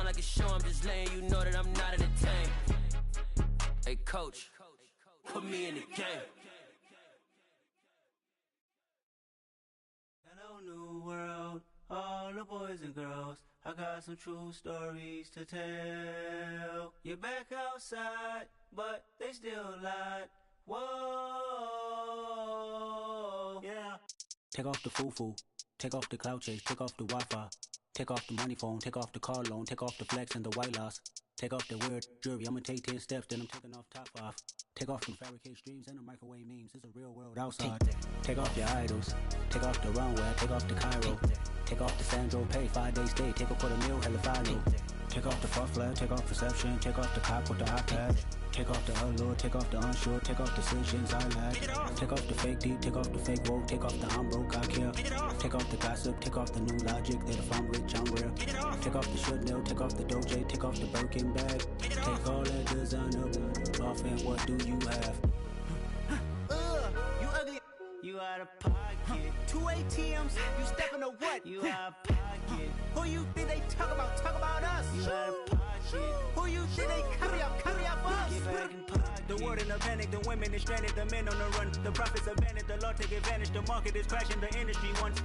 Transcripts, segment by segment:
sound like a show, I'm just letting you know that I'm not entertained. Hey, coach, put me in the game. Hello, new world, all the boys and girls. I got some true stories to tell. You're back outside, but they still lied. Whoa, yeah. Take off the foo-foo, take off the cloud chase, take off the Wi-Fi, take off the money phone, take off the car loan, take off the flex and the white loss. Take off the weird jewelry, I'ma take 10 steps, then I'm taking off top off. Take off them fabricated streams and the microwave memes, it's a real world outside. Take off your idols, take off the runway, take off the Cairo. Take off the Sandro pay, 5-day stay, take a $250,000, hella final. Take off the fuck flag, take off perception, take off the cop with the iPad. Take off the allure, take off the unsure, take off decisions I lack. Take off the fake deep, take off the fake woke, take off the I'm broke, I care. Take off the gossip, take off the new logic that if I'm rich, I'm rare. Take off the should know, take off the Doge, take off the Birkin bag. Take all that designer off and what do you have? You ugly. You out of pocket. 2 ATMs, you stepping to what? You out of pocket. Who you think they talk about? Talk about us. You out of pocket. Who you think they carry up us? Get back in pocket. The world in a panic, the women is stranded, the men on the run. The profits abandoned, the law take advantage. The market is crashing, the industry wants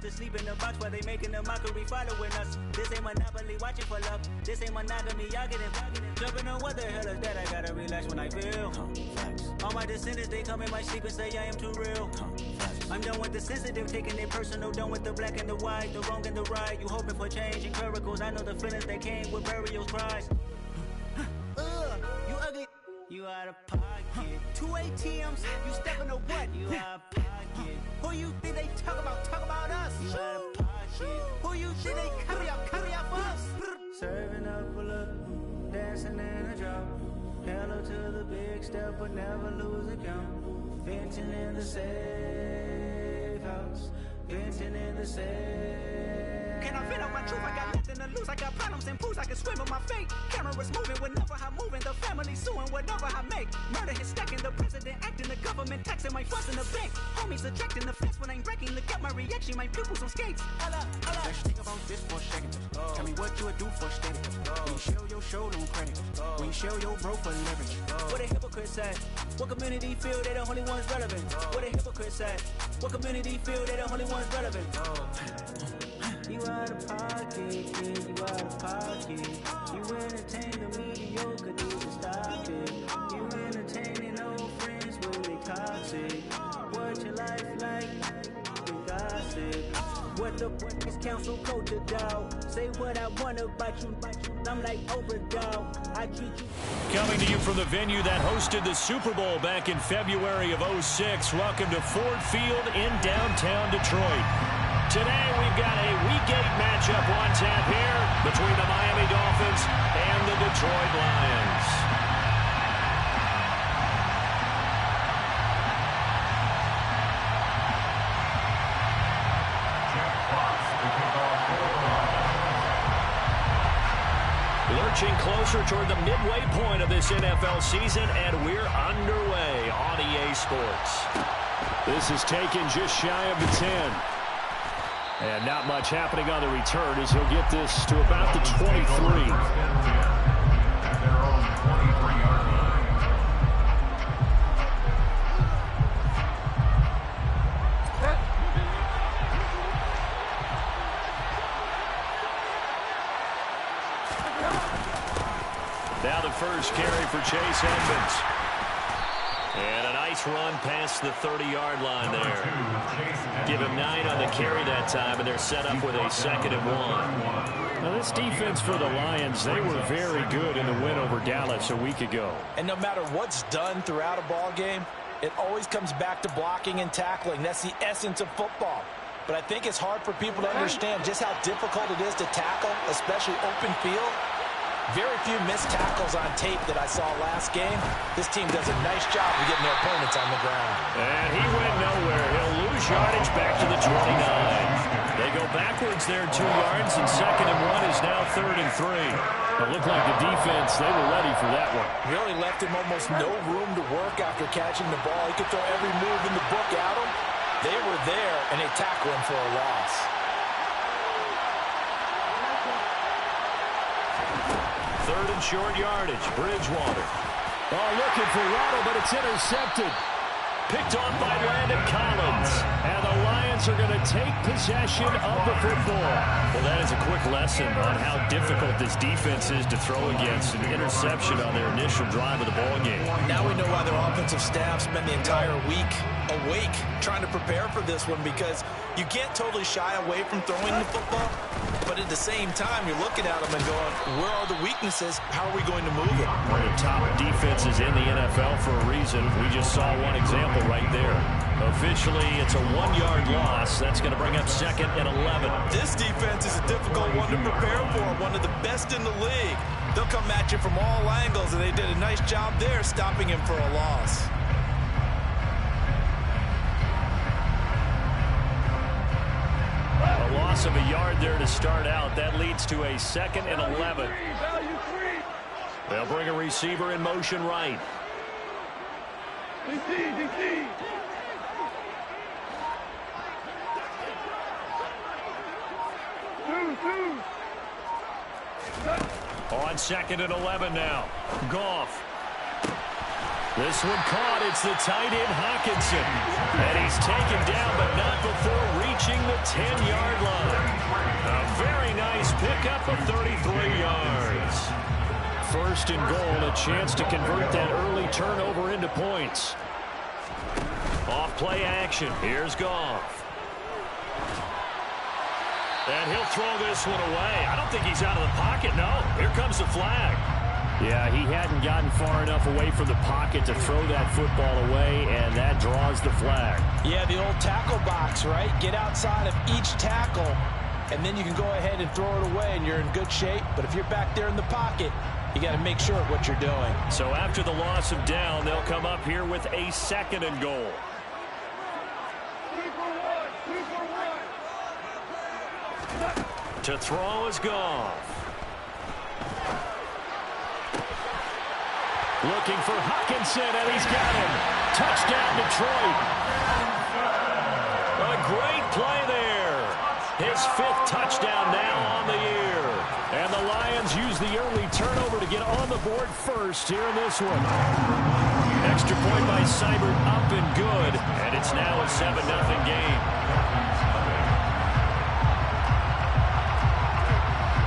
to sleep in the box while they making a mockery following us. This ain't monopoly, watching for love. This ain't monogamy, y'all getting jumping on what the hell is that? I gotta relax when I feel. All my descendants, they come in my sleep and say I am too real. I'm done with the sensitive, taking it personal. Done with the black and the white, the wrong and the right. You hoping for change and miracles. I know the feelings that came with burial cries. You ugly. You out of pocket. 2 ATMs, you stepping to what? You out of pocket. Who you think they talk about? Talk about us. You out of pocket. Who you think they carry up us? Serving up a look, dancing in a drop. Hello to the big step, but never lose a count. Venting in the safe house. Venting in the safe. Can I vent out my truth? I got nothing to lose. I got problems and pools. I can swim with my fate. Cameras moving whenever I'm moving. The family suing whatever I make. Murder is stacking. The president acting. The government taxing my funds in the bank. Homies ejecting the fence when I'm wrecking. Look at my reaction. My pupils on skates. Let's think about this for a second. Tell me what you would do for steady. When you show your show, don't credit. When you show your bro for leverage. What a hypocrite said. What community feel they the only ones relevant? What a hypocrite said. What community feel they the only ones relevant? You out of pocket, yeah, you out of pocket. You entertain the mediocre, need to stop it. You entertaining old friends when they toxic. What your life like? You gossip. What the fuck is council culture, dog? Say what I want about you. I'm like overdog. I treat you. Coming to you from the venue that hosted the Super Bowl back in February of '06. Welcome to Ford Field in downtown Detroit. Today we've got a Week 8 matchup on tap here between the Miami Dolphins and the Detroit Lions. Lurching closer toward the midway point of this NFL season, and we're underway on EA Sports. This is taken just shy of the 10. And not much happening on the return as he'll get this to about the 23. Now the first carry for Chase Edmonds. And a nice run past the 30-yard line there. Give him 9 on the carry that time, and they're set up with a 2nd and 1. Now this defense for the Lions, they were very good in the win over Dallas a week ago. And no matter what's done throughout a ball game, it always comes back to blocking and tackling. That's the essence of football. But I think it's hard for people to understand just how difficult it is to tackle, especially open field. Very few missed tackles on tape that I saw last game. This team does a nice job of getting their opponents on the ground. And he went nowhere. He'll lose yardage back to the 29. They go backwards there 2 yards, and 2nd and 1 is now 3rd and 3. It looked like the defense, they were ready for that one. Really left him almost no room to work after catching the ball. He could throw every move in the book at him. They were there, and they tackled him for a loss. 3rd and short yardage. Bridgewater. Oh, looking for Waddle, but it's intercepted. Picked off by Landon Collins. And the Lions are going to take possession of the football. Well, that is a quick lesson on how difficult this defense is to throw against. An interception on their initial drive of the ball game. Now we know why their offensive staff spent the entire week awake trying to prepare for this one, because you can't totally shy away from throwing the football, but at the same time, you're looking at them and going, where are the weaknesses? How are we going to move it? One of the top defenses in the NFL for a reason. We just saw one example right there. Officially, it's a 1-yard loss. That's going to bring up 2nd and 11. This defense is a difficult one to prepare for, one of the best in the league. They'll come at you from all angles, and they did a nice job there stopping him for a loss. A loss of a yard there to start out. That leads to a 2nd and 11. They'll bring a receiver in motion right. On 2nd and 11 now. Goff. This one caught. It's the tight end, Hawkinson. And he's taken down, but not before reaching the 10-yard line. A very nice pickup of 33 yards. 1st and goal, a chance to convert that early turnover into points. Off play action. Here's Goff. And he'll throw this one away. I don't think he's out of the pocket, no. Here comes the flag. Yeah, he hadn't gotten far enough away from the pocket to throw that football away, and that draws the flag. Yeah, the old tackle box, right? Get outside of each tackle, and then you can go ahead and throw it away, and you're in good shape. But if you're back there in the pocket, you got to make sure of what you're doing. So after the loss of down, they'll come up here with a 2nd and goal. To throw is Goff. Looking for Hawkinson, and he's got him. Touchdown, Detroit. A great play there. His 5th touchdown now on the year. And the Lions use the early turnover to get on the board first here in this one. Extra point by Seibert, up and good. And it's now a 7-0 game.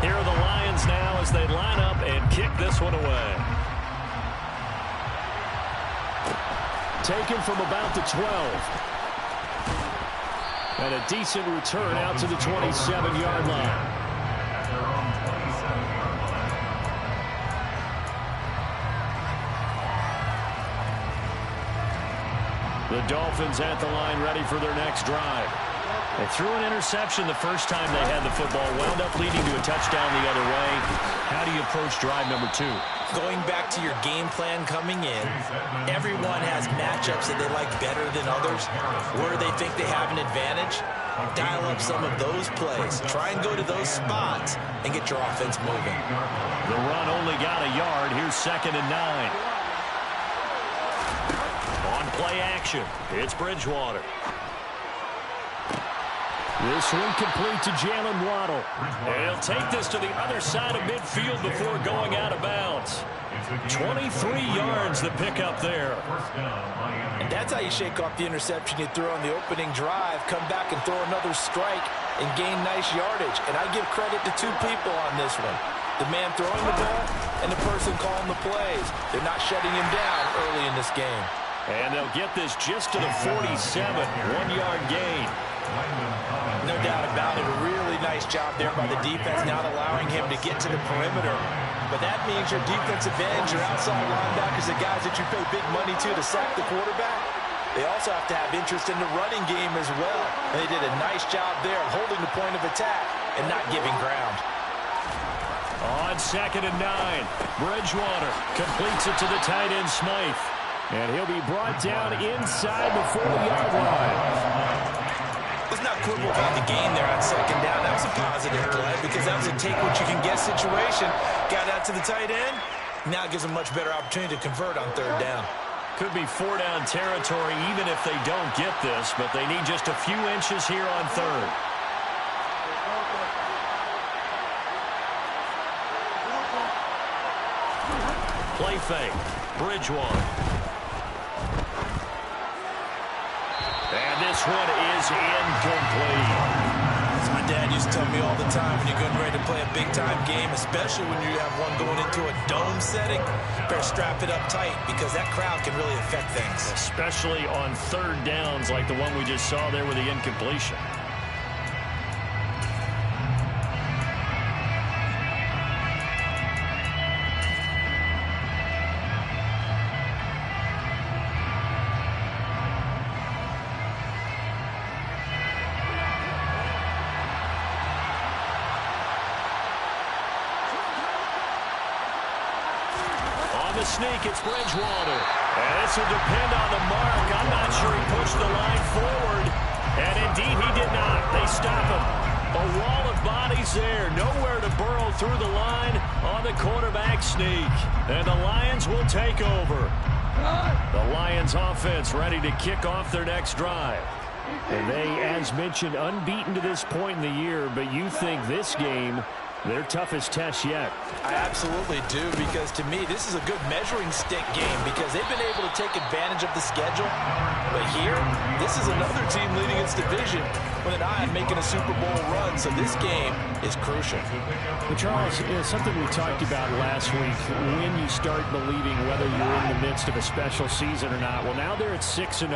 Here are the Lions now as they line up and kick this one away. Taken from about the 12. And a decent return out to the 27-yard line. The Dolphins at the line ready for their next drive. They threw an interception the first time they had the football, wound up leading to a touchdown the other way. How do you approach drive number 2? Going back to your game plan coming in, everyone has matchups that they like better than others. Where they think they have an advantage, dial up some of those plays. Try and go to those spots and get your offense moving. The run only got a yard. Here's 2nd and 9. On play action, it's Bridgewater. This one complete to Jalen Waddle. And he'll take this to the other side of midfield before going out of bounds. 23 yards the pickup there. And that's how you shake off the interception you threw on the opening drive, come back and throw another strike and gain nice yardage. And I give credit to 2 people on this one. The man throwing the ball and the person calling the plays. They're not shutting him down early in this game. And they'll get this just to the 47, 1-yard gain. No doubt about it. A really nice job there by the defense, not allowing him to get to the perimeter. But that means your defensive ends, your outside linebackers, the guys that you pay big money to sack the quarterback, they also have to have interest in the running game as well. And they did a nice job there of holding the point of attack and not giving ground. On 2nd and 9, Bridgewater completes it to the tight end, Smythe. And he'll be brought down inside the 40-yard line. Let's not quibble about the gain there on 2nd down. That was a positive play because that was a take-what-you-can-get situation. Got out to the tight end. Now it gives them a much better opportunity to convert on 3rd down. Could be 4-down territory even if they don't get this, but they need just a few inches here on 3rd. fake. Bridgewater. And this one is incomplete. As my dad used to tell me all the time, when you're getting ready to play a big-time game, especially when you have one going into a dome setting, better strap it up tight because that crowd can really affect things. Especially on third downs like the one we just saw there with the incompletion. Sneak, it's Bridgewater. And this will depend on the mark. I'm not sure he pushed the line forward. And indeed, he did not. They stop him. A wall of bodies there. Nowhere to burrow through the line on the quarterback sneak. And the Lions will take over. The Lions offense ready to kick off their next drive. And they, as mentioned, unbeaten to this point in the year. But you think this game, their toughest test yet? I absolutely do, because to me, this is a good measuring stick game because they've been able to take advantage of the schedule. But here, this is another team leading its division with an eye on making a Super Bowl run, so this game is crucial. But Charles, something we talked about last week, when you start believing whether you're in the midst of a special season or not. Well, now they're at 6-0.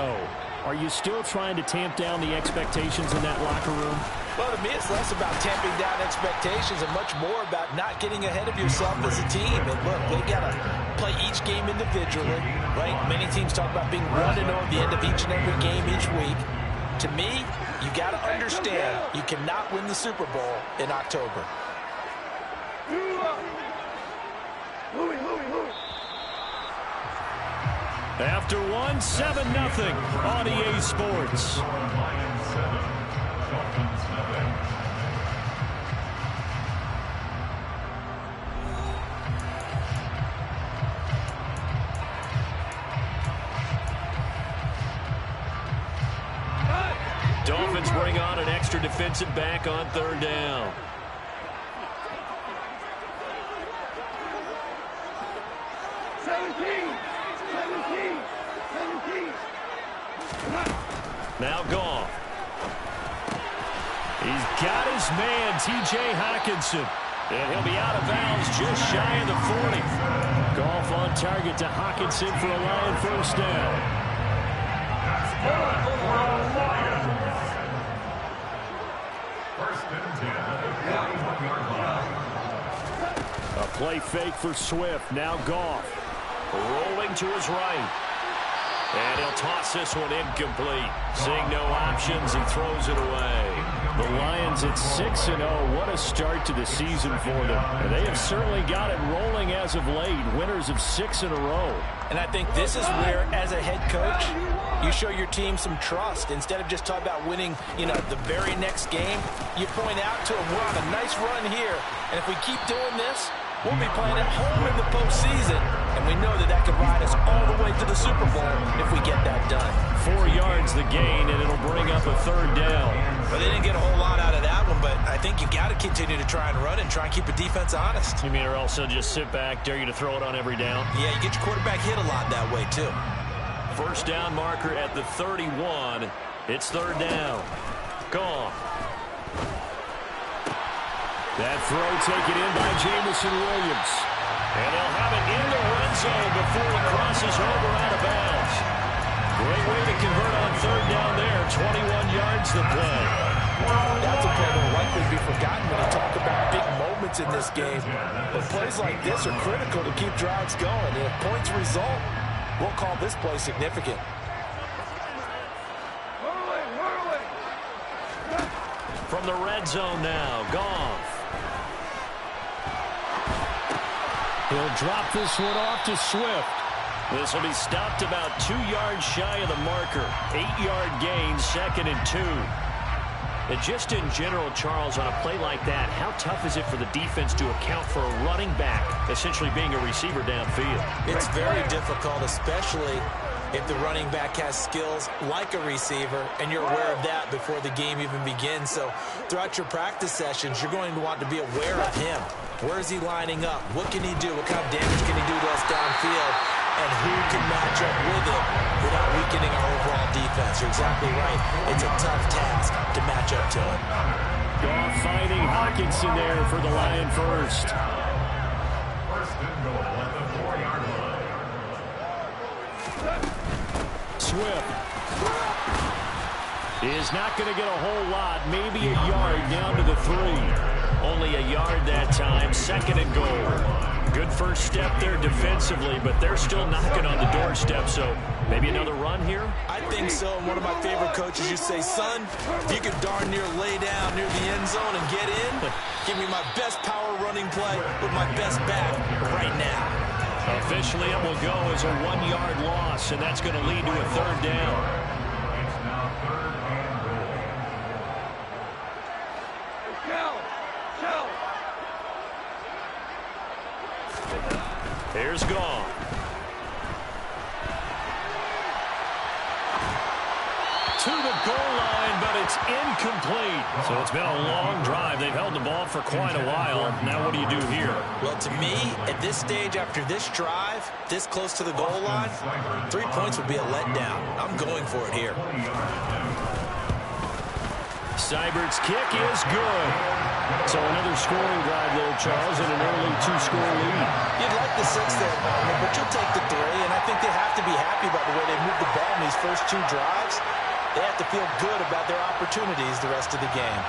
Are you still trying to tamp down the expectations in that locker room? Well, to me, it's less about tamping down expectations and much more about not getting ahead of yourself as a team. And look, they got to play each game individually, right? Many teams talk about being 1-0 at the end of each and every game each week. To me, you got to understand you cannot win the Super Bowl in October. After one, 7-0 on EA Sports. Dolphins bring on an extra defensive back on third down. Now Goff. He's got his man, T.J. Hockenson. And he'll be out of bounds just shy of the 40. Goff on target to Hockenson for a Lion first down. A play fake for Swift. Now Goff. Rolling to his right. And he'll toss this one incomplete. Seeing no options, he throws it away. The Lions at 6-0. What a start to the season for them. And they have certainly got it rolling as of late. Winners of 6 in a row. And I think this is where, as a head coach, you show your team some trust. Instead of just talking about winning, the very next game, you point out to them, we're on a nice run here. And if we keep doing this, we'll be playing at home in the postseason, and we know that could ride us all the way to the Super Bowl if we get that done. 4 yards the gain, and it'll bring up a third down. Well, they didn't get a whole lot out of that one, but I think you got to continue to try and run and try and keep the defense honest. You mean or also just sit back, dare you to throw it on every down? Yeah, you get your quarterback hit a lot that way, too. First down marker at the 31. It's third down. Gone. That throw taken in by Jamison Williams. And they'll have it in the red zone before he crosses over out of bounds. Great way to convert on third down there. 21 yards the play. That's a play that will likely be forgotten when you talk about big moments in this game. But plays like this are critical to keep drives going. And if points result, we'll call this play significant. From the red zone now, Goff. He'll drop this one off to Swift. This will be stopped about 2 yards shy of the marker. 8-yard gain, 2nd and 2. And just in general, Charles, on a play like that, how tough is it for the defense to account for a running back essentially being a receiver downfield? It's very difficult, especially if the running back has skills like a receiver, and you're aware of that before the game even begins. So throughout your practice sessions, you're going to want to be aware of him. Where is he lining up? What can he do? What kind of damage can he do to us downfield? And who can match up with him without weakening our overall defense? You're exactly right. It's a tough task to match up to him. Goff finding Hawkinson there for the Lion first. Swift is not going to get a whole lot, maybe a yard down to the 3. Only a yard that time, 2nd and goal. Good first step there defensively, but they're still knocking on the doorstep, so maybe another run here? I think so. And one of my favorite coaches used to say, son, if you could darn near lay down near the end zone and get in, give me my best power running play with my best back right now. Officially, it will go as a 1-yard loss, and that's going to lead to a 3rd down. Here's Goff. To the goal line, but it's incomplete. So it's been a long drive. They've held the ball for quite a while. Now what do you do here? Well, to me, at this stage, after this drive, this close to the goal line, 3 points would be a letdown. I'm going for it here. Seibert's kick is good. So another scoring drive there, Charles, and an early 2-score lead. You'd like the 6 there, but you'll take the 3, and I think they have to be happy about the way they moved the ball in these first 2 drives. They have to feel good about their opportunities the rest of the game.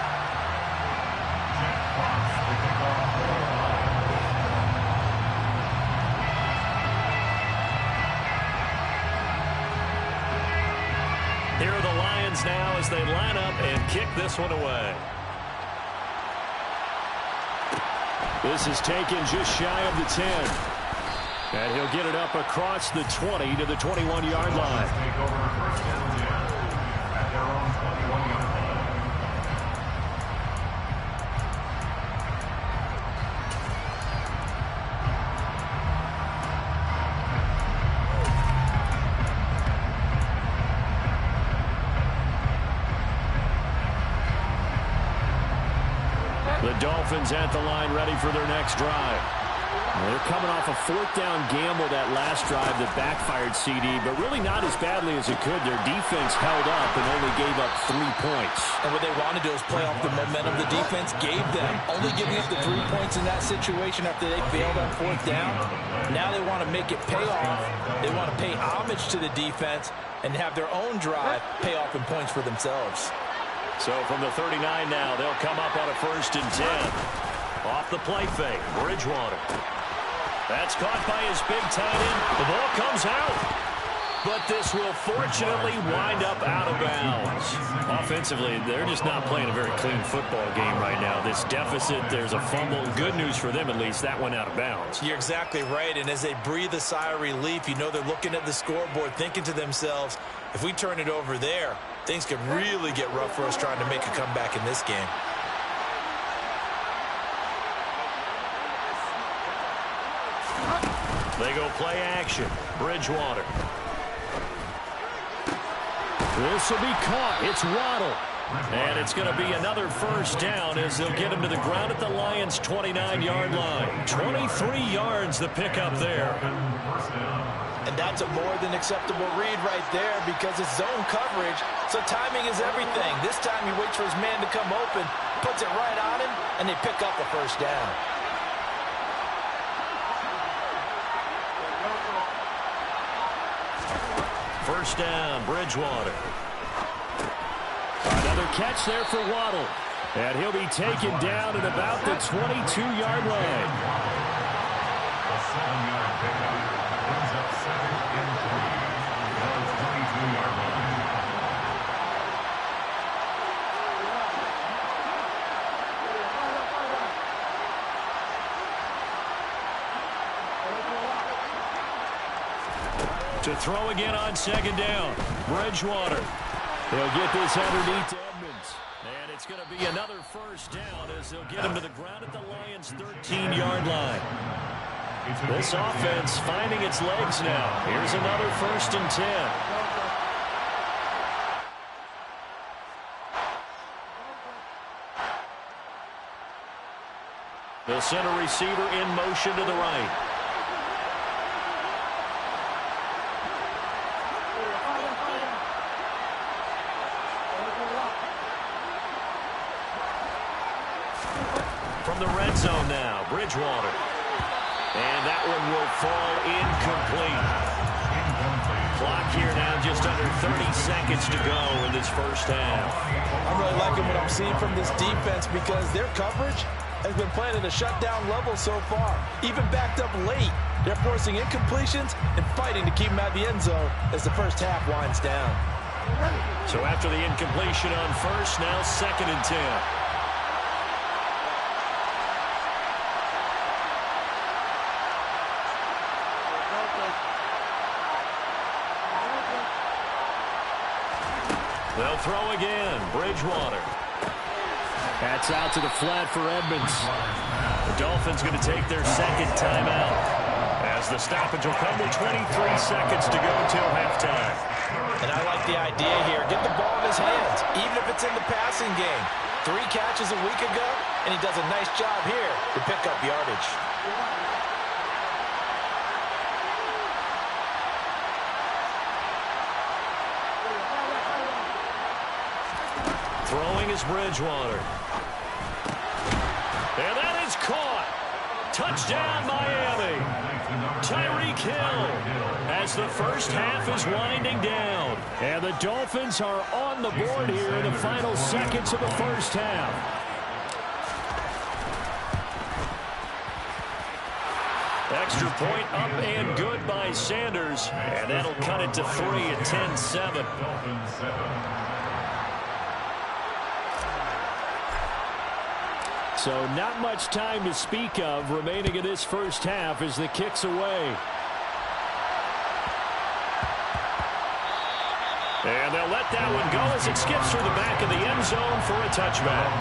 Here are the Lions now as they line up and kick this one away. This is taken just shy of the 10. And he'll get it up across the 20 to the 21-yard line. The Dolphins at the line ready for their next drive. Well, they're coming off a 4th down gamble that last drive that backfired CD, but really not as badly as it could. Their defense held up and only gave up 3 points. And what they want to do is play off the momentum the defense gave them. Only giving up the 3 points in that situation after they failed on 4th down. Now they want to make it pay off. They want to pay homage to the defense and have their own drive pay off in points for themselves. So from the 39 now, they'll come up on a 1st and 10. Off the play fake, Bridgewater. That's caught by his big tight end. The ball comes out. But this will fortunately wind up out of bounds. Offensively, they're just not playing a very clean football game right now. This deficit, there's a fumble. Good news for them, at least. That went out of bounds. You're exactly right. And as they breathe a sigh of relief, you know they're looking at the scoreboard, thinking to themselves, if we turn it over there, things could really get rough for us trying to make a comeback in this game. They go play action. Bridgewater. This will be caught. It's Waddle. And it's going to be another 1st down as they'll get him to the ground at the Lions' 29-yard line. 23 yards the pickup there. And that's a more than acceptable read right there because it's zone coverage, so timing is everything. This time he waits for his man to come open, puts it right on him, and they pick up a 1st down. First down, Bridgewater. Another catch there for Waddle. And he'll be taken down at about the 22-yard line. A 7-yard pickup brings up 2nd and 3 at the 22-yard line. To throw again on 2nd down. Bridgewater. They'll get this underneath to Edmonds. And it's going to be another 1st down as they'll get him to the ground at the Lions' 13-yard line. This offense finding its legs now. Here's another 1st and 10. The center receiver in motion to the right. From the red zone now, Bridgewater. And that one will fall incomplete. Clock here now just under 30 seconds to go in this first half. I'm really liking what I'm seeing from this defense because their coverage has been playing at a shutdown level so far. Even backed up late, they're forcing incompletions and fighting to keep them out of the end zone as the first half winds down. So after the incompletion on first, now 2nd and 10. They'll throw again. Bridgewater. That's out to the flat for Edmonds. The Dolphins going to take their 2nd timeout as the stoppage will come with 23 seconds to go till halftime. And I like the idea here. Get the ball in his hands, even if it's in the passing game. 3 catches a week ago, and he does a nice job here to pick up yardage. Throwing is Bridgewater. And that is caught. Touchdown, Miami. Tyreek Hill as the first half is winding down. And the Dolphins are on the board here in the final seconds of the first half. Extra point up and good by Sanders. And that'll cut it to 3 at 10-7. So not much time to speak of remaining in this first half as the kick's away. And they'll let that one go as it skips through the back of the end zone for a touchback.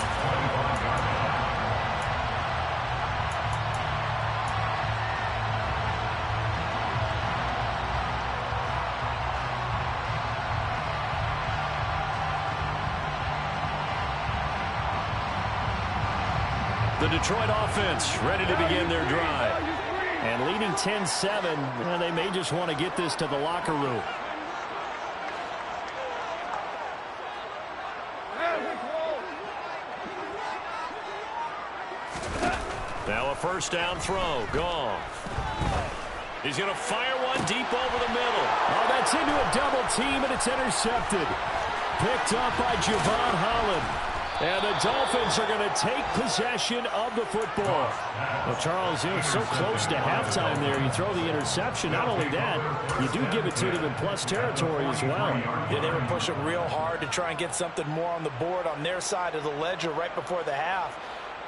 The Detroit offense ready to begin their drive. And leading 10-7, they may just want to get this to the locker room. Now a first down throw. Goff. He's going to fire one deep over the middle. Oh, that's into a double team, and it's intercepted. Picked up by Javon Holland. And the Dolphins are going to take possession of the football. Well, Charles, so close to halftime there. You throw the interception. Not only that, you do give it to them in plus territory as well. Yeah, they were pushing real hard to try and get something more on the board on their side of the ledger right before the half.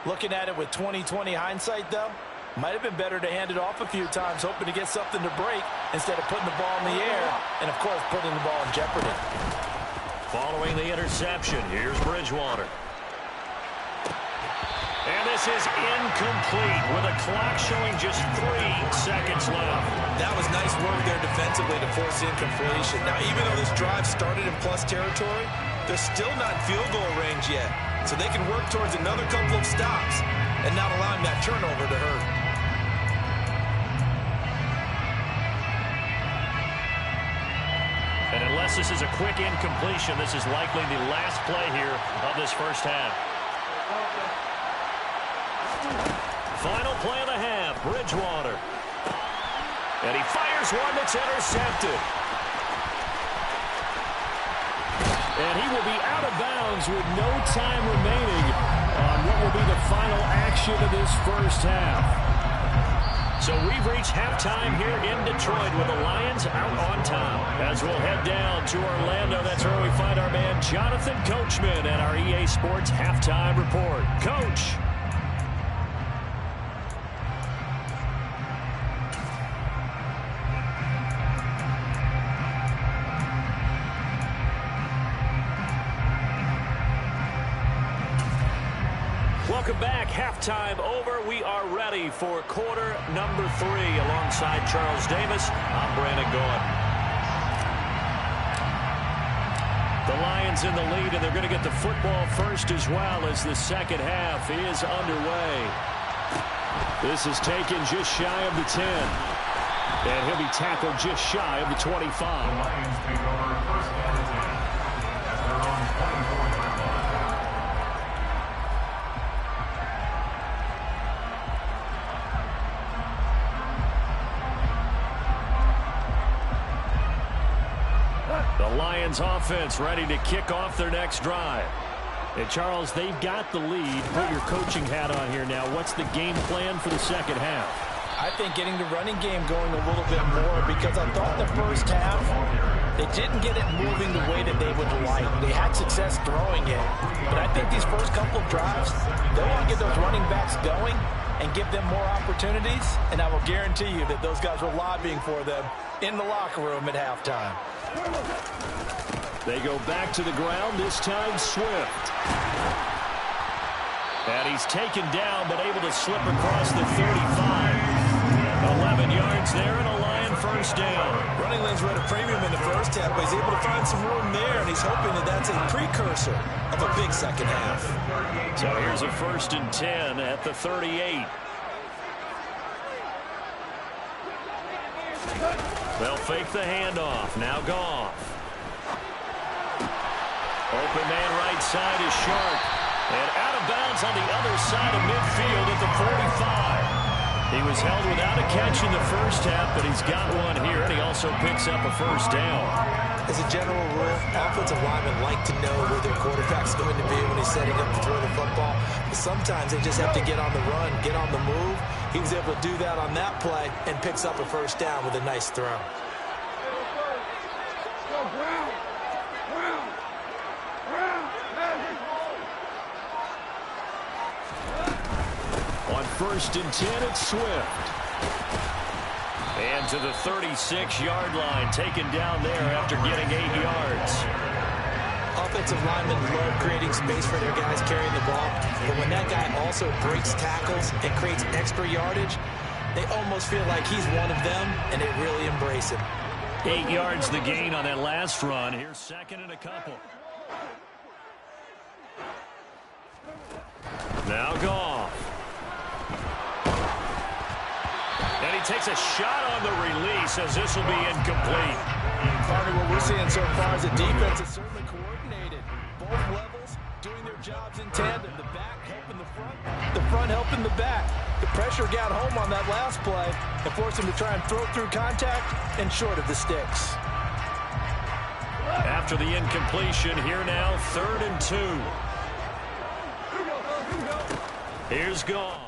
Looking at it with 20/20 hindsight, though, might have been better to hand it off a few times, hoping to get something to break instead of putting the ball in the air and, of course, putting the ball in jeopardy. Following the interception, here's Bridgewater. And this is incomplete with a clock showing just 3 seconds left. That was nice work there defensively to force incompletion. Now, even though this drive started in plus territory, they're still not in field goal range yet. So they can work towards another couple of stops and not allowing that turnover to hurt. And unless this is a quick incompletion, this is likely the last play here of this first half. Final play of the half, Bridgewater. And he fires one that's intercepted. And he will be out of bounds with no time remaining on what will be the final action of this first half. So we've reached halftime here in Detroit with the Lions out on top. As we'll head down to Orlando, that's where we find our man Jonathan Coachman at our EA Sports Halftime Report. Coach. Welcome back. Halftime over. We are ready for quarter number 3. Alongside Charles Davis, I'm Brandon Gordon. The Lions in the lead, and they're going to get the football first as well as the second half is underway. This is taken just shy of the 10. And he'll be tackled just shy of the 25. The Lions take over first and 10 at their own 24-yard line. The Lions offense ready to kick off their next drive. And Charles, they've got the lead. Put your coaching hat on here now. What's the game plan for the second half? I think getting the running game going a little bit more, because I thought the first half they didn't get it moving the way that they would like. They had success throwing it. But I think these first couple of drives, they want to get those running backs going and give them more opportunities. And I will guarantee you that those guys were lobbying for them in the locker room at halftime. They go back to the ground, this time Swift. And he's taken down, but able to slip across the 35. 11 yards there, and a Lion first down. Running lanes were at a premium in the first half, but he's able to find some room there, and he's hoping that that's a precursor of a big second half. So here's a 1st and 10 at the 38. They'll fake the handoff. Now Goff. Open man right side is Sharp. And out of bounds on the other side of midfield at the 45. He was held without a catch in the first half, but he's got one here, and he also picks up a first down. As a general rule, offensive linemen like to know where their quarterback's going to be when he's setting up to throw the football. But sometimes they just have to get on the run, get on the move. He was able to do that on that play and picks up a first down with a nice throw. On 1st and 10, it's Swift. And to the 36-yard line, taken down there after getting 8 yards. Offensive linemen love creating space for their guys carrying the ball, but when that guy also breaks tackles and creates extra yardage, they almost feel like he's one of them, and they really embrace him. 8 yards the gain on that last run. Here's 2nd and a couple. Now Goff. And he takes a shot on the release as this will be incomplete. Partner, what we're seeing so far is the defense is certainly coordinated. Both levels doing their jobs in tandem. The back helping the front helping the back. The pressure got home on that last play and forced him to try and throw through contact and short of the sticks. After the incompletion, here now, 3rd and 2. Here's Goff.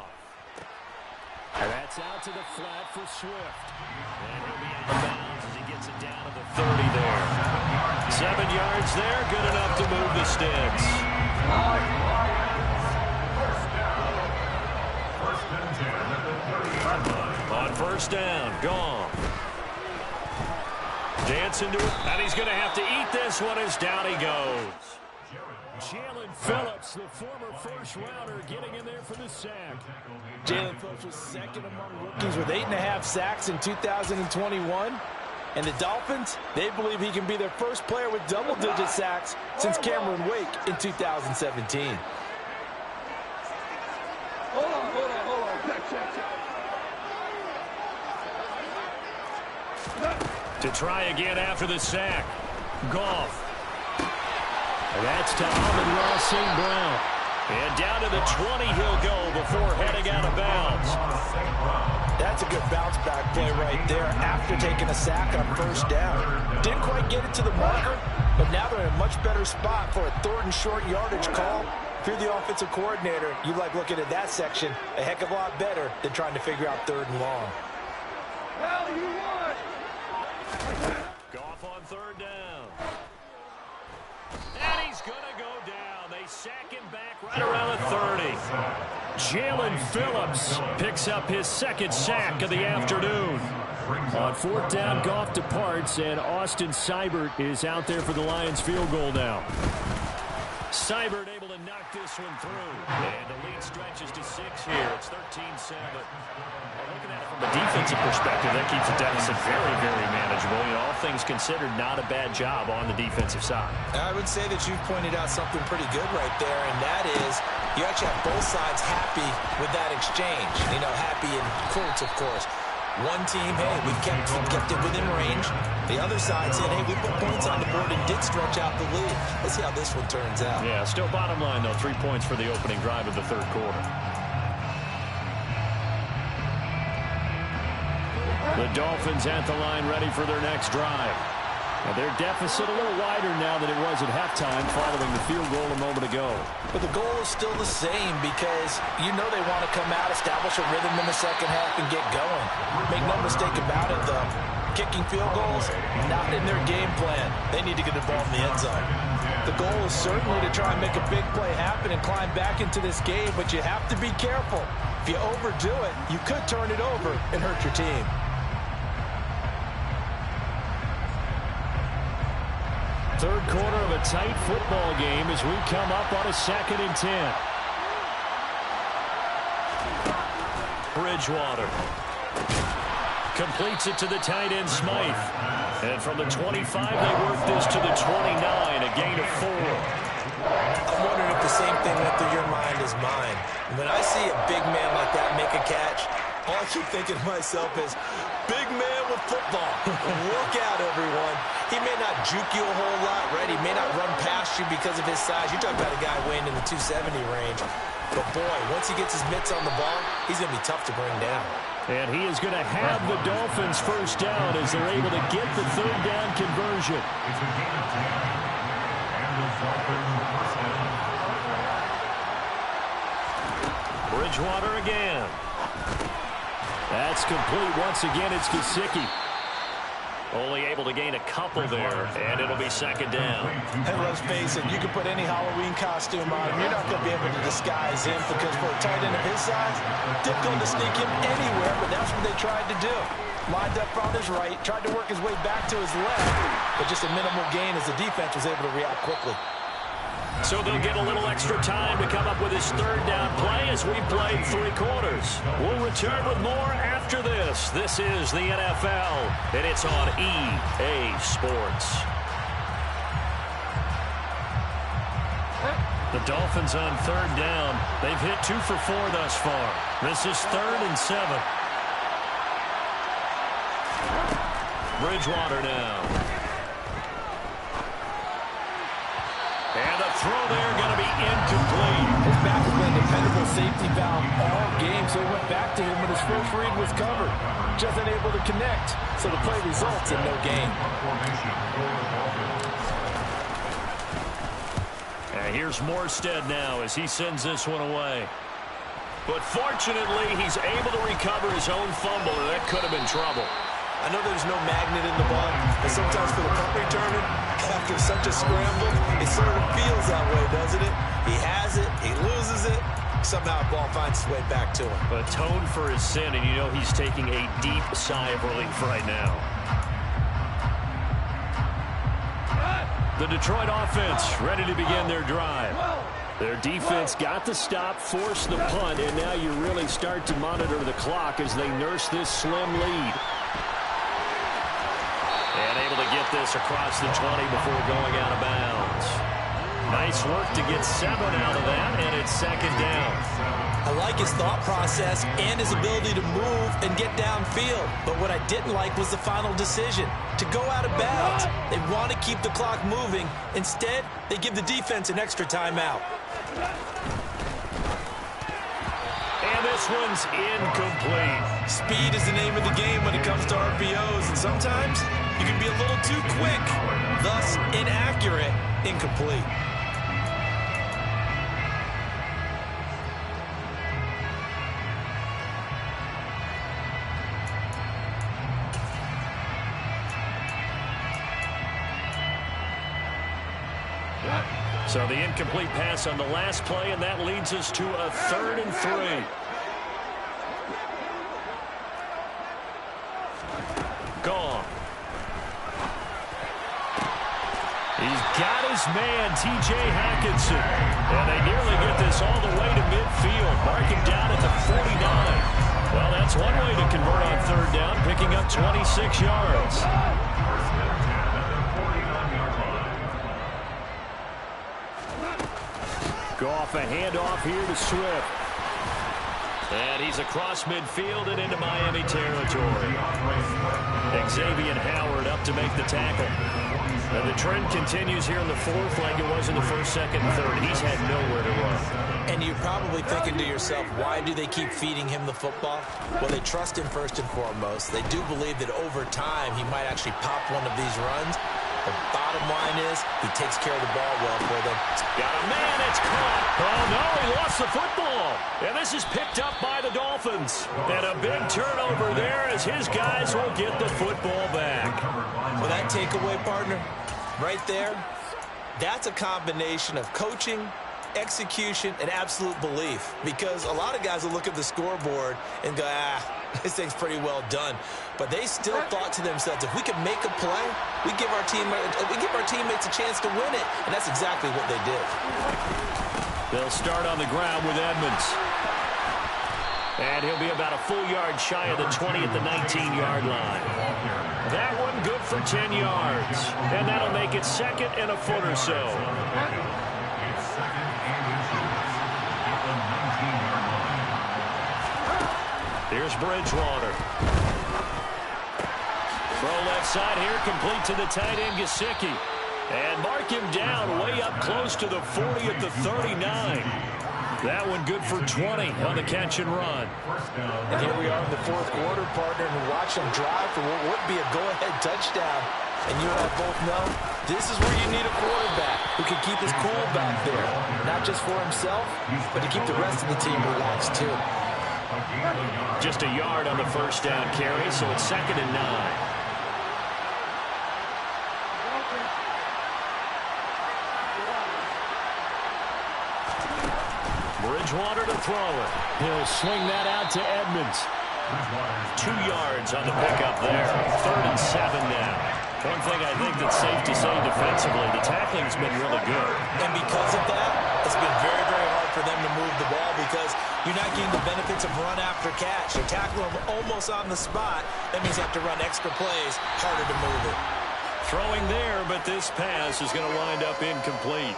And that's out to the flat for Swift. And he'll be out of bounds as he gets it down to the 30 there. 7 yards there, good enough to move the sticks. On 1st down, Goff. Dancing to it, and he's going to have to eat this one as down he goes. Jalen Phillips, the former first-rounder, getting in there for the sack. Jalen Phillips was 2nd among rookies with 8.5 sacks in 2021. And the Dolphins, they believe he can be their first player with double-digit sacks since Cameron Wake in 2017. Hold on. Check. To try again after the sack. Goff. And that's to Amon-Ra St. Brown. And down to the 20 he'll go before heading out of bounds. That's a good bounce-back play right there after taking a sack on 1st down. Didn't quite get it to the marker, but now they're in a much better spot for a 3rd and short yardage call. If you're the offensive coordinator, you like looking at that section a heck of a lot better than trying to figure out 3rd and long. Hell, you won! Goff on 3rd down. And he's going to go down. They sack him back right around the 30. Jalen Phillips picks up his 2nd sack of the afternoon. On 4th down, Goff departs, and Austin Seibert is out there for the Lions field goal now. Seibert able to knock this one through. And the lead stretches to 6 here. It's 13-7. Looking at it from a defensive perspective, that keeps the deficit very, very manageable. You know, all things considered, not a bad job on the defensive side. I would say that you've pointed out something pretty good right there, and that is you actually have both sides happy with that exchange. You know, happy in quotes, of course. One team, hey, we've kept it within range. The other side said, hey, we put points on the board and did stretch out the lead. Let's see how this one turns out. Yeah, still bottom line, though, 3 points for the opening drive of the third quarter. The Dolphins at the line ready for their next drive. Now their deficit a little wider now than it was at halftime following the field goal a moment ago. But the goal is still the same because you know they want to come out, establish a rhythm in the second half, and get going. Make no mistake about it, though. Kicking field goals, not in their game plan. They need to get the ball in the end zone. The goal is certainly to try and make a big play happen and climb back into this game, but you have to be careful. If you overdo it, you could turn it over and hurt your team. Third quarter of a tight football game as we come up on a 2nd and 10. Bridgewater completes it to the tight end Smythe. And from the 25, they work this to the 29, a gain of 4. I'm wondering if the same thing went through your mind as mine. When I see a big man like that make a catch, all I keep thinking to myself is, big man with football. Look out, everyone. He may not juke you a whole lot, right? He may not run past you because of his size. You're talking about a guy weighing in the 270 range. But, boy, once he gets his mitts on the ball, he's going to be tough to bring down. And he is going to have the Dolphins first down as they're able to get the third down conversion. It's a gain of 10. And the Dolphins first down. Bridgewater again. That's complete. Once again, it's Gesicki. Only able to gain a couple there, and it'll be 2nd down. And let's face it, you can put any Halloween costume on him. You're not going to be able to disguise him because for a tight end of his size, difficult to sneak him anywhere, but that's what they tried to do. Lined up on his right, tried to work his way back to his left, but just a minimal gain as the defense was able to react quickly. So they'll get a little extra time to come up with his third down play as we played 3 quarters. We'll return with more after this. This is the NFL, and it's on EA Sports. The Dolphins on third down. They've hit 2 for 4 thus far. This is 3rd and 7. Bridgewater now. And the throw there going to be incomplete. His back has been a dependable safety valve all game, so he went back to him when his first read was covered. Just unable to connect, so the play results in no gain. And here's Morstead now as he sends this one away. But fortunately, he's able to recover his own fumble, and that could have been trouble. I know there's no magnet in the ball, but sometimes for the punt returner, after such a scramble, it sort of feels that way, doesn't it? He has it, he loses it, somehow the ball finds its way back to him. Atoned for his sin, and you know he's taking a deep sigh of relief right now. The Detroit offense ready to begin their drive. Their defense got the stop, forced the punt, and now you really start to monitor the clock as they nurse this slim lead. And able to get this across the 20 before going out of bounds. Nice work to get 7 out of that, and it's 2nd down. I like his thought process and his ability to move and get downfield. But what I didn't like was the final decision, to go out of bounds. They want to keep the clock moving. Instead, they give the defense an extra timeout. And this one's incomplete. Speed is the name of the game when it comes to RPOs, and sometimes you can be a little too quick, thus inaccurate, incomplete. So the incomplete pass on the last play, and that leads us to a 3rd and 3. Gone. He's got his his man, T.J. Hockenson. And they nearly get this all the way to midfield. Mark him down at the 49. Well, that's one way to convert on third down, picking up 26 yards. Goff a handoff here to Swift. And he's across midfield and into Miami territory. Xavier Howard up to make the tackle. And the trend continues here in the fourth like it was in the first, second, and third. He's had nowhere to run. And you're probably thinking to yourself, why do they keep feeding him the football? Well, they trust him first and foremost. They do believe that over time he might actually pop one of these runs. The bottom line is he takes care of the ball well for them. Got a man, it's caught. Oh, no, he lost the football. And this is picked up by the Dolphins. And a big turnover there as his guys will get the football back. Well, that takeaway, partner, right there, that's a combination of coaching, execution, and absolute belief. Because a lot of guys will look at the scoreboard and go, this thing's pretty well done. But they still thought to themselves, if we can make a play, we give our teammates a chance to win it. And that's exactly what they did. They'll start on the ground with Edmonds. And he'll be about a full yard shy of the 20 at the 19-yard line. That one good for 10 yards. And that'll make it second and a foot or so. It's second and inches at the 19-yard line. Here's Bridgewater. Throw left side here, complete to the tight end, Gesicki. And mark him down way up close to the 40 at the 39. That one good for 20 on the catch and run. And here we are in the fourth quarter, partner, and watch them drive for what would be a go-ahead touchdown. And you and I both know this is where you need a quarterback who can keep his cool back there. Not just for himself, but to keep the rest of the team relaxed too. Just a yard on the first down carry, so it's second and 9. Bridgewater to throw it. He'll swing that out to Edmonds. 2 yards on the pickup there. Third and 7 now. One thing I think that's safe to say defensively, the tackling's been really good. And because of that, it's been very, very hard for them to move the ball because you're not getting the benefits of run after catch. You're tackling them almost on the spot. That means you have to run extra plays, harder to move it. Throwing there, but this pass is going to wind up incomplete.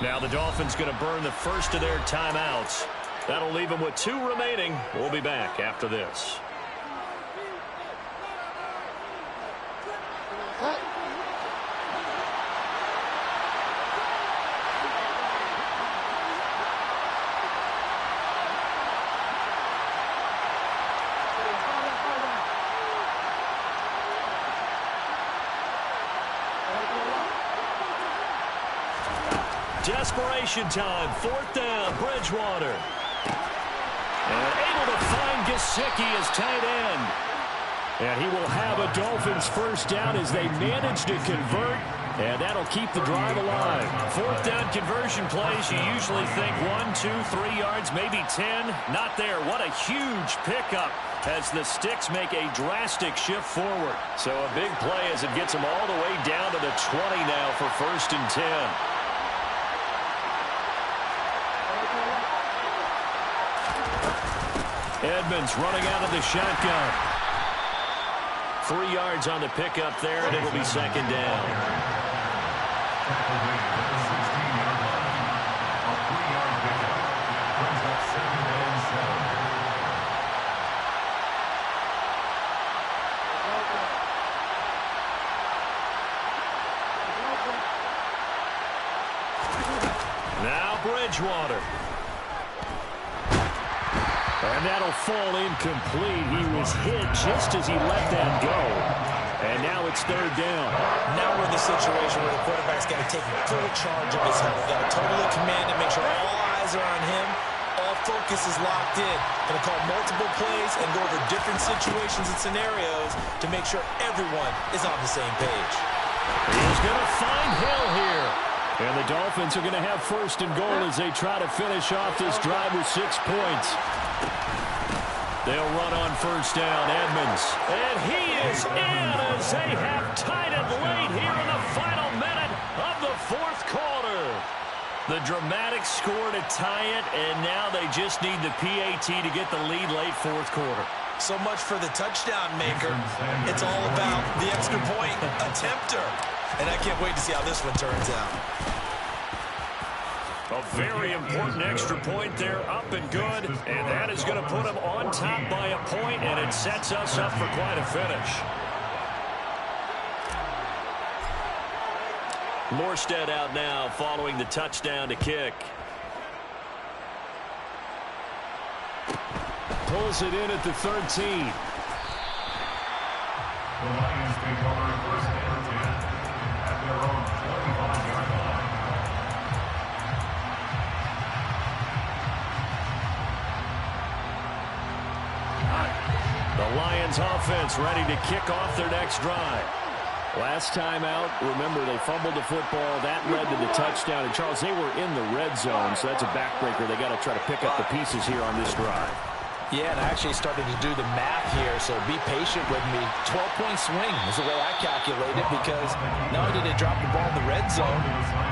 Now the Dolphins going to burn the first of their timeouts. That'll leave them with 2 remaining. We'll be back after this. Desperation time, 4th down, Bridgewater. And able to find Gesicki as tight end. And he will have a Dolphins first down as they manage to convert. And that'll keep the drive alive. 4th down conversion plays, you usually think 1, 2, 3 yards, maybe 10. Not there. What a huge pickup as the sticks make a drastic shift forward. So a big play as it gets them all the way down to the 20 now for 1st and 10. Edmonds running out of the shotgun. 3 yards on the pickup there, and it'll be second down. Now Bridgewater. And that'll fall incomplete. He was hit just as he let that go. And now it's third down. Now we're in the situation where the quarterback's got to take full charge of his health. Got to totally command it, make sure all eyes are on him. All focus is locked in. Going to call multiple plays and go over different situations and scenarios to make sure everyone is on the same page. He's going to find Hill here. And the Dolphins are going to have first and goal as they try to finish off this drive with 6 points. They'll run on first down, Edmonds. And he is in as they have tied it late here in the final minute of the fourth quarter. The dramatic score to tie it, and now they just need the PAT to get the lead late fourth quarter. So much for the touchdown maker. It's all about the extra point attempter. And I can't wait to see how this one turns out. A very important extra point there, up and good. And that is going to put them on top by a point, and it sets us up for quite a finish. Morstead out now following the touchdown to kick. Pulls it in at the 13. The Lions take over first and 10 at their own 25-yard line. The Lions offense ready to kick off their next drive. Last time out, remember, they fumbled the football. That led to the touchdown. And, Charles, they were in the red zone, so that's a backbreaker. They got to try to pick up the pieces here on this drive. Yeah, and I actually started to do the math here, so be patient with me. 12-point swing is the way I calculate it, because not only did they drop the ball in the red zone,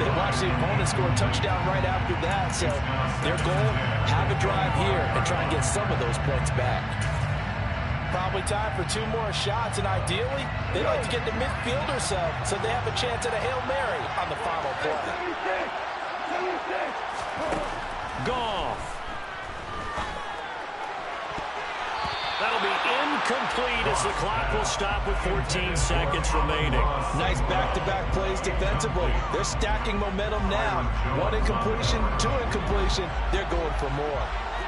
they watched the opponent score a touchdown right after that. So their goal, have a drive here and try and get some of those points back. Probably time for 2 more shots, and ideally, they'd like to get the midfield or so they have a chance at a Hail Mary on the final play. Goff. That'll be incomplete as the clock will stop with 14 seconds remaining. Nice back-to-back plays defensively. They're stacking momentum now. 1 incompletion, 2 incompletion. They're going for more.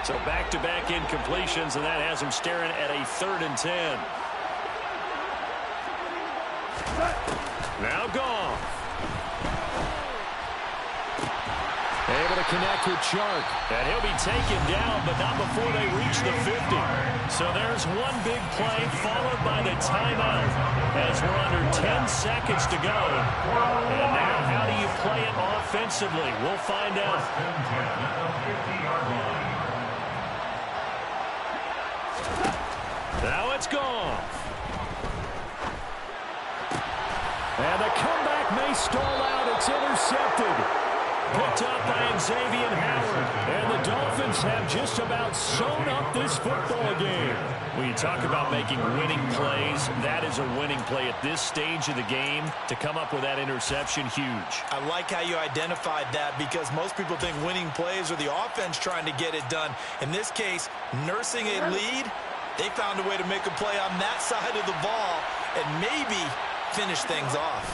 So back-to-back incompletions, and that has them staring at a 3rd and 10. Now Goff. Able to connect with Chark. And he'll be taken down, but not before they reach the 50. So there's one big play followed by the timeout as we're under 10 seconds to go. And now how do you play it offensively? We'll find out. Now it's gone. And the comeback may stall out. It's intercepted. Picked up by Xavier Howard. And the Dolphins have just about sewn up this football game. When you talk about making winning plays, that is a winning play at this stage of the game. To come up with that interception, huge. I like how you identified that, because most people think winning plays are the offense trying to get it done. In this case, nursing a lead, they found a way to make a play on that side of the ball and maybe finish things off.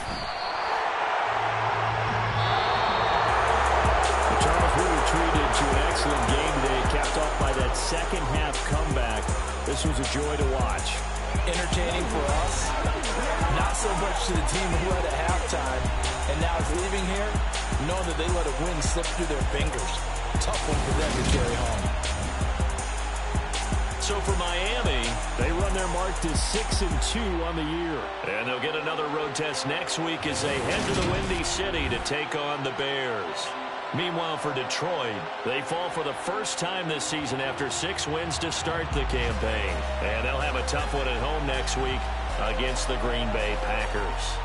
Charles, we were treated to an excellent game today, capped off by that second-half comeback. This was a joy to watch. Entertaining for us, not so much to the team who led at halftime, and now is leaving here knowing that they let a win slip through their fingers. Tough one for them to carry home. So for Miami, they run their mark to 6-2 on the year. And they'll get another road test next week as they head to the Windy City to take on the Bears. Meanwhile, for Detroit, they fall for the first time this season after 6 wins to start the campaign. And they'll have a tough one at home next week against the Green Bay Packers.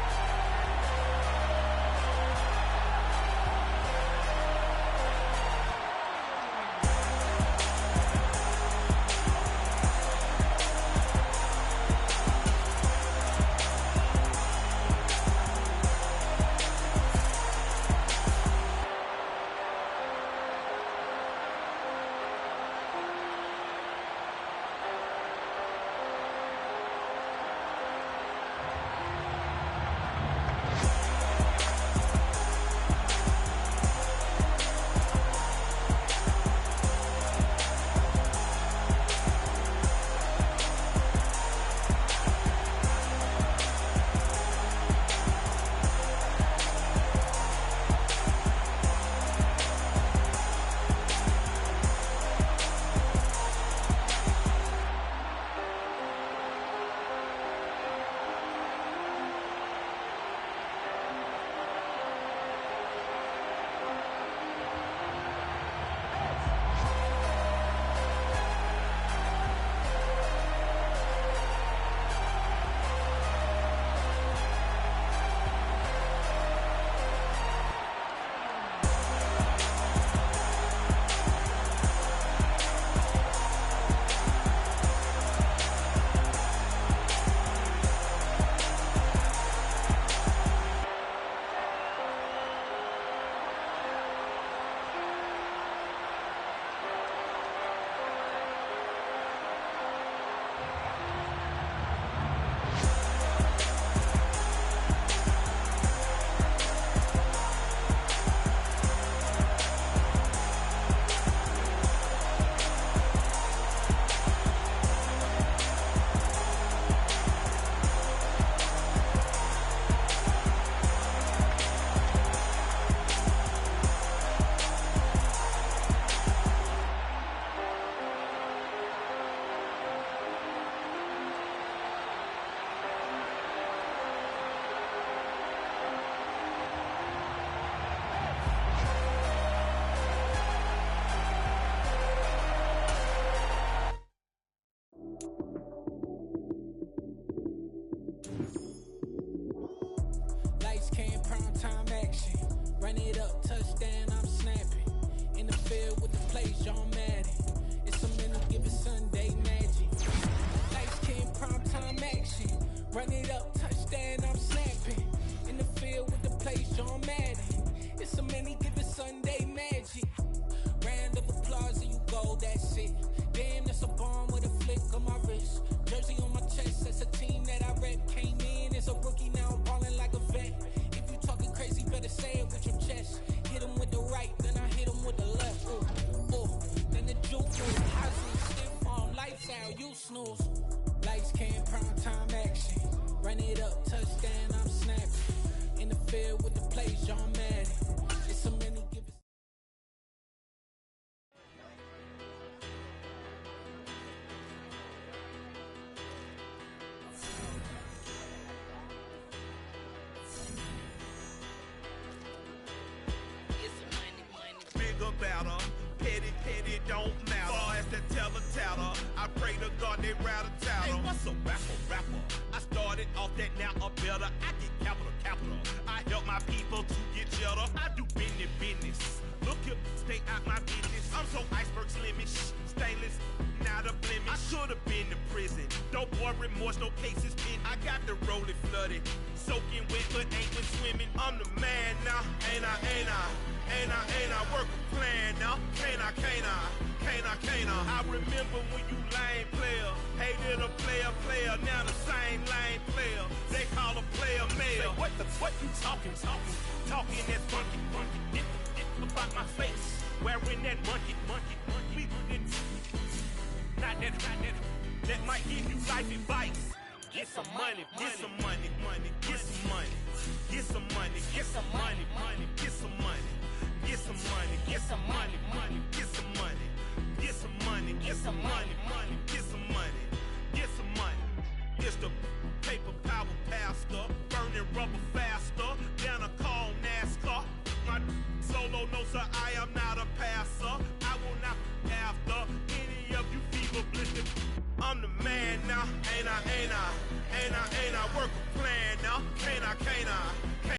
touchdown, I'm snapping. In the field with the plays, John Madden. It's a minute, give it Sunday magic. Lights came prime time action. Run it up, touchdown, I'm snapping. In the field with the plays, John Madden. It's a minute, give it Sunday magic. Round of applause and you go, that's it. Damn, that's a bomb with a flick on my wrist. Jersey on my chest, that's a team that I rep. Came in as a rookie, now I'm balling like a vet. If you talking crazy, better say it with your chest. Hit him with the right, then I hit him with the left. Then the juke move, Hazy, stiff on, lights out, you snooze. Lights came, prime time action. Run it up, touchdown, I'm snapping. In the field with the plays, John Madden. It's a mini, give it. Bigger, better, petty, don't matter. Far as the teller, I pray to God they rattle tattle. Hey, what's a rapper? I started off that, now I'm better. I get capital. I help my people to get cheddar. I do business. Look here, stay out my business. I'm so iceberg slimish, stainless, not a blemish. I should have been to prison. Don't boy remorse, no cases pinned. I got the rolling flooded, soaking wet, but ain't been swimming. I'm the man now, ain't I? Work a plan now, can't I? I remember when you lame player, hated a player, now the same lame player. They call a player mayor. What you talking? Talking that funky, dip about my face, wearing that monkey. We not that might give you life advice. Get some money. It's the paper power pastor, burning rubber faster, down a call NASCAR. My solo notes are